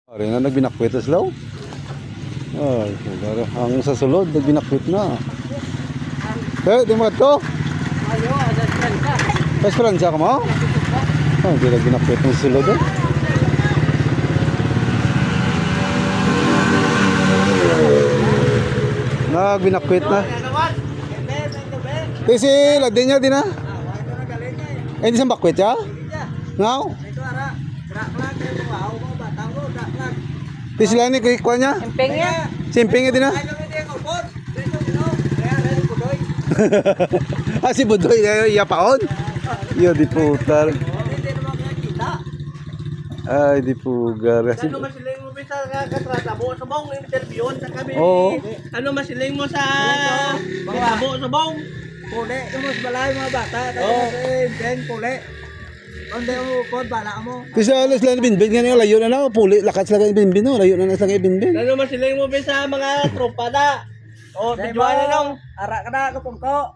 Ari na nagbinakwit na sila. Ay, ang sa sulod nagbinakwit na. Di mo ito? Ayo, ada ka. Esperanza ka mo? Oh, di nagbinakwit ng sulod eh. Nagbinakwit na. Kasi ladin niya din na. Eh, di sa bakwit ya? Ngaw? Di sila ni kuha niya? Simping ya. Simping niya din na? Ah, si Budoy, iya paon? Iya, di putar. Ay, di pugar. Ano masiling mo sa katrasabo sa bong interview sa kami? Oo. Ano masiling mo sa katrasabo sa bong? Pule, mo sa balay mga bata. Oo. Pule. Onde mo pod bala mo. Kasi alas lang binbin nga layo na na puli lakat sila binbin no layo na sila binbin. Ano masiling mo sa mga tropa da? Oh, bijuan na lang. Ara ka na kapungko.